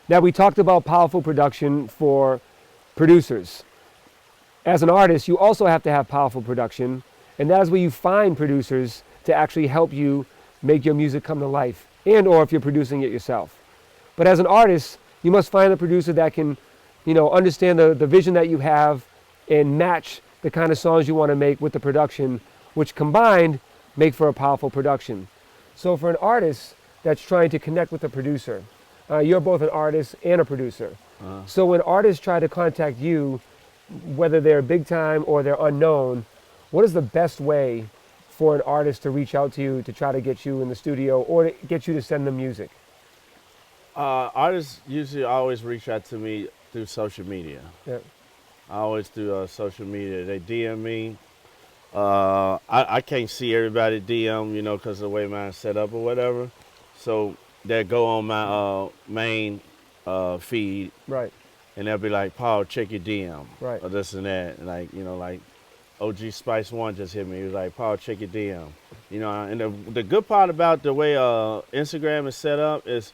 Now, we talked about powerful production for producers. As an artist, you also have to have powerful production, and that is where you find producers to actually help you make your music come to life, and or if you're producing it yourself. But as an artist, you must find a producer that can, understand the vision that you have and match the kind of songs you want to make with the production, which combined make for a powerful production. So for an artist that's trying to connect with a producer, you're both an artist and a producer. So when artists try to contact you, whether they're big time or they're unknown, what is the best way for an artist to reach out to you to try to get you in the studio or to get you to send them music? Artists usually always reach out to me through social media. Yeah. I always do social media. They DM me. I can't see everybody DM, because of the way mine's set up or whatever. So they go on my main feed. Right. And they'll be like, Paul, check your DM. Right. Or this and that. And like OG Spice One just hit me. He was like, Paul, check your DM. And the good part about the way Instagram is set up is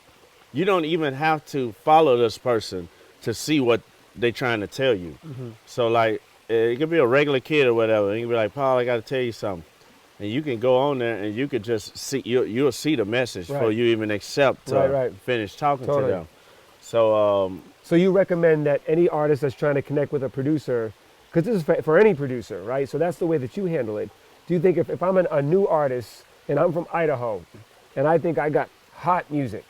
you don't even have to follow this person to see what they're trying to tell you. Mm-hmm. So like, it could be a regular kid or whatever. And you can be like, Paul, I got to tell you something. And you can go on there and you can just see, you'll see the message before you even accept to finish talking to them. So, so you recommend that any artist that's trying to connect with a producer, because this is for any producer, right? So that's the way that you handle it. Do you think if I'm a new artist and I'm from Idaho and I think I got hot music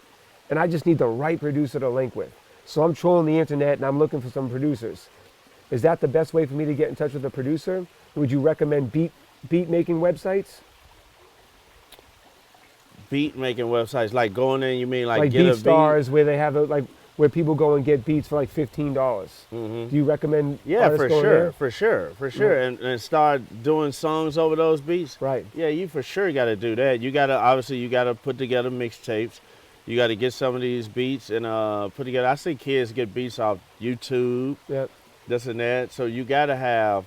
and I just need the right producer to link with, so I'm trolling the internet and I'm looking for some producers, is that the best way for me to get in touch with a producer? Would you recommend beat making websites? Beat making websites, like going in, you mean like get a beat? BeatStars, where they have where people go and get beats for like $15. Mm-hmm. Do you recommend? Yeah, for sure, for sure, and start doing songs over those beats. Right. Yeah, you for sure got to do that. You got to put together mixtapes. You got to get some of these beats and put together. I see kids get beats off YouTube. Yep. This and that. So you got to have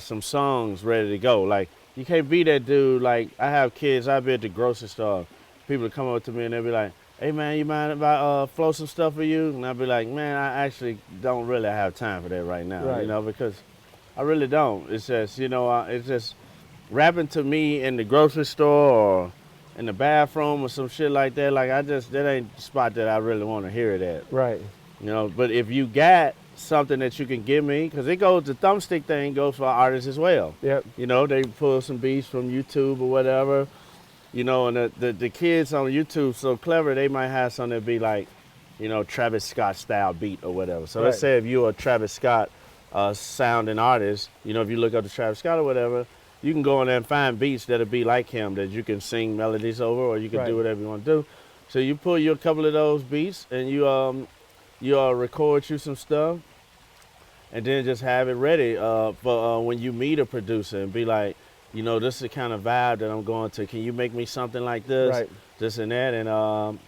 some songs ready to go. Like you can't be that dude. Like I have kids. I be at the grocery store. People come up to me and they'll be like, hey man, you mind if I flow some stuff for you? And I'll be like, man, I actually don't really have time for that right now, because I really don't. It's just, it's just rapping to me in the grocery store or in the bathroom or some shit like that. Like that ain't the spot that I really want to hear it at. Right. But if you got something that you can give me, because the thumbstick thing goes for artists as well. Yep. They pull some beats from YouTube or whatever. And the kids on YouTube so clever, they might have something that be like, Travis Scott style beat or whatever. So let's say if you're a Travis Scott sounding artist, if you look up to Travis Scott or whatever, you can go in there and find beats that'll be like him that you can sing melodies over, or you can do whatever you want to do. So you pull you a couple of those beats and you record you some stuff, and then just have it ready for when you meet a producer and be like, this is the kind of vibe that I'm going to. Can you make me something like this, Right. this and that? And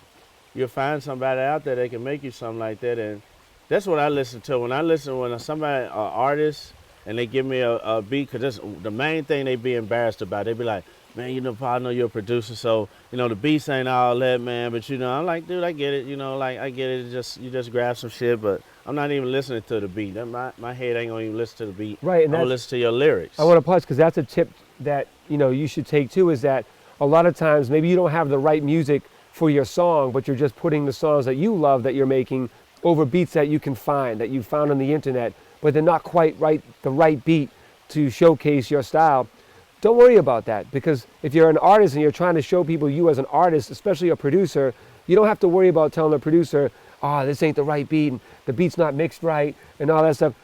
you'll find somebody out there that can make you something like that. And that's what I listen to. When somebody, artist, and they give me a beat, because that's the main thing they be embarrassed about. They be like, man, Paul, I know you're a producer, so, the beats ain't all that, man. But, I'm like, dude, I get it. I get it. You just grab some shit, but I'm not even listening to the beat. My head ain't going to even listen to the beat. Right. I'm going to listen to your lyrics. I want to pause because that's a tip that, you should take too, is that a lot of times maybe you don't have the right music for your song, but you're just putting the songs that you love that you're making over beats that you can find, that you found on the internet, but they're not quite the right beat to showcase your style. Don't worry about that, because if you're an artist and you're trying to show people you as an artist, especially a producer, you don't have to worry about telling the producer, this ain't the right beat, and the beat's not mixed right, and all that stuff.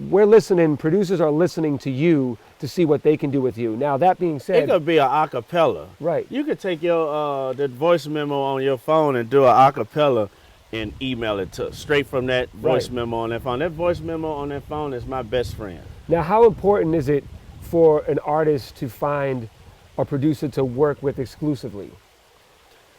We're listening, producers are listening to you to see what they can do with you. Now, that being said, it could be an acapella. Right. You could take your the voice memo on your phone and do an acapella and email it to straight from that voice memo on that phone. That voice memo on that phone is my best friend. Now, how important is it for an artist to find a producer to work with exclusively?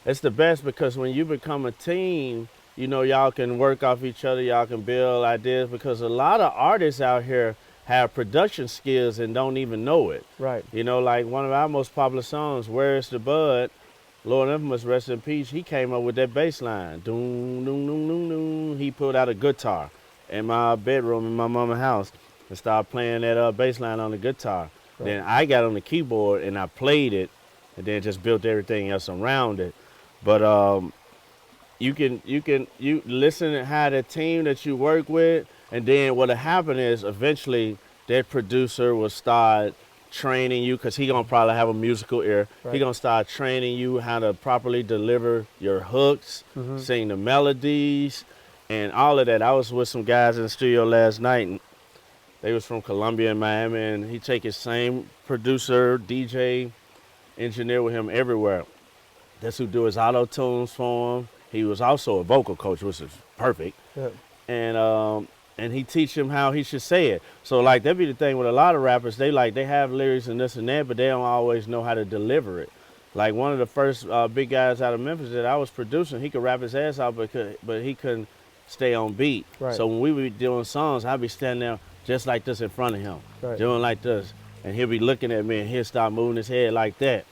It's the best, because when you become a team, y'all can work off each other, y'all can build ideas, because a lot of artists out here have production skills and don't even know it. Right. Like one of our most popular songs, Where's the Bud, Lord Infamous, rest in peace, he came up with that bass line. Doom, doom, doom, doom, doom. He pulled out a guitar in my bedroom in my mama's house and started playing that bass line on the guitar. Right. Then I got on the keyboard and I played it and then just built everything else around it. But you listen to how the team that you work with, and then what'll happen is eventually that producer will start training you, because he gonna probably have a musical ear. Right. He gonna start training you how to properly deliver your hooks, sing the melodies, and all of that. I was with some guys in the studio last night, and they was from Columbia and Miami, and he take his same producer, DJ, engineer with him everywhere. That's who do his auto tunes for him. He was also a vocal coach, which is perfect. Yeah. And he teach him how he should say it. So like that be the thing with a lot of rappers, they have lyrics and this and that, but they don't always know how to deliver it. Like one of the first big guys out of Memphis that I was producing, he could rap his ass off, but he couldn't stay on beat. Right. So when we be doing songs, I'd be standing there just like this in front of him, Right. doing like this, and he'll be looking at me and he'll start moving his head like that.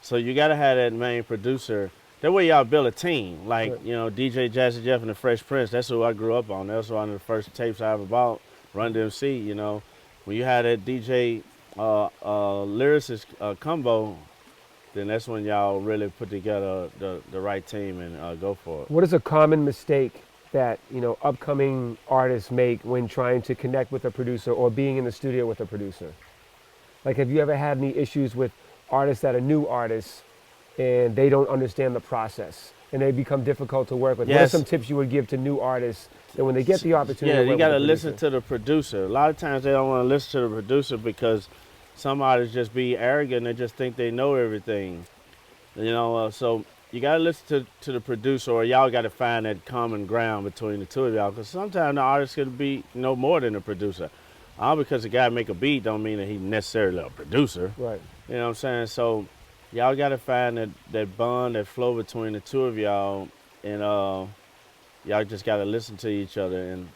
So you gotta have that main producer. That way y'all build a team. Like, Right. you know, DJ Jazzy Jeff and the Fresh Prince, that's who I grew up on. That was one of the first tapes I ever bought, Run DMC, you know. When you had that DJ lyricist combo, then that's when y'all really put together the right team and go for it. What is a common mistake that, you know, upcoming artists make when trying to connect with a producer or being in the studio with a producer? Like, have you ever had any issues with artists that are new artists and they don't understand the process and they become difficult to work with? What are Yes. some tips you would give to new artists that when they get the opportunity Yeah, to you work got to with a listen producer? to the producer. A lot of times they don't want to listen to the producer because some artists just be arrogant and just think they know everything. You know, so you got to listen to the producer, or y'all got to find that common ground between the two of y'all, because sometimes the artist could be no more than a producer. All because a guy make a beat don't mean that he's necessarily a producer. Right. You know what I'm saying? So y'all got to find that bond, that flow between the two of y'all, and y'all just got to listen to each other, and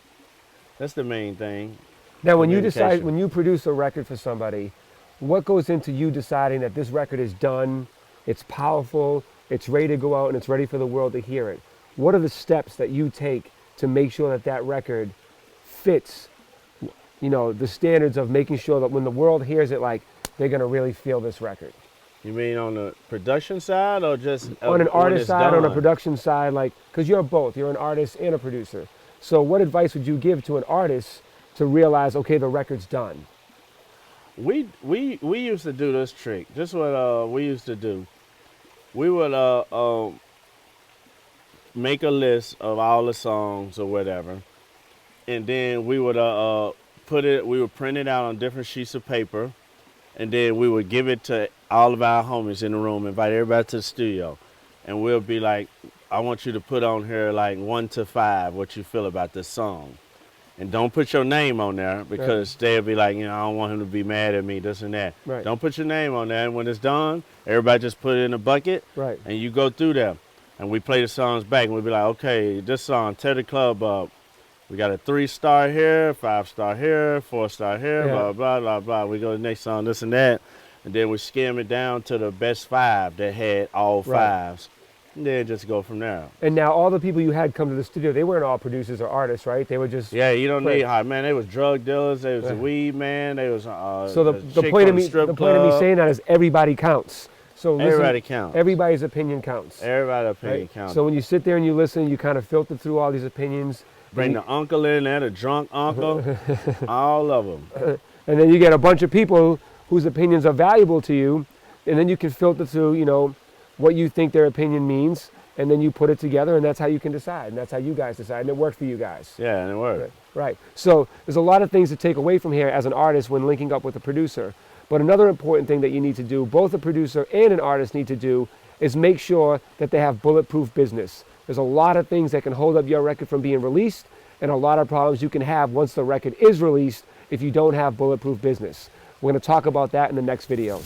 that's the main thing. Now, when you decide, Communication. when you produce a record for somebody, what goes into you deciding that this record is done, it's powerful, it's ready to go out, and it's ready for the world to hear it? What are the steps that you take to make sure that that record fits, you know, the standards of making sure that when the world hears it, like, they're gonna really feel this record? You mean on the production side, or just On an when artist it's side, on a done? production side, like, because you're both, you're an artist and a producer. So what advice would you give to an artist to realize, okay, the record's done? We used to do this trick. This is what we used to do. We would make a list of all the songs or whatever, and then we would we would print it out on different sheets of paper, and then we would give it to all of our homies in the room, invite everybody to the studio, and we'll be like, I want you to put on here like 1 to 5 what you feel about this song. And don't put your name on there, because they'll be like, you know, I don't want him to be mad at me, this and that. Right. Don't put your name on there. And when it's done, everybody just put it in a bucket, Right. and you go through them. And we play the songs back, and we'll be like, okay, this song, Tear the Club Up. We got a 3-star here, 5-star here, 4-star here, Yeah. blah, blah, blah, blah. We go to the next song, this and that. And then we skim it down to the best 5 that had all Right. 5s. And then just go from there. And now all the people you had come to the studio, they weren't all producers or artists, right? They were just Yeah, you don't Right. need high, man. They was drug dealers. They was a Right. weed man. They was so the chick point from of me strip the point of me club. saying that is everybody counts. So listen, Everybody counts. everybody's opinion counts. Everybody's opinion Right? counts. So when you sit there and you listen, you kind of filter through all these opinions. Bring the uncle in there, the drunk uncle, all of them. And then you get a bunch of people whose opinions are valuable to you, and then you can filter through, you know, what you think their opinion means, and then you put it together, and that's how you can decide, and that's how you guys decide, and it worked for you guys. Yeah, and it worked. Right. So there's a lot of things to take away from here as an artist when linking up with a producer. But another important thing that you need to do, both a producer and an artist need to do, is make sure that they have bulletproof business. There's a lot of things that can hold up your record from being released, and a lot of problems you can have once the record is released if you don't have bulletproof business. We're going to talk about that in the next video.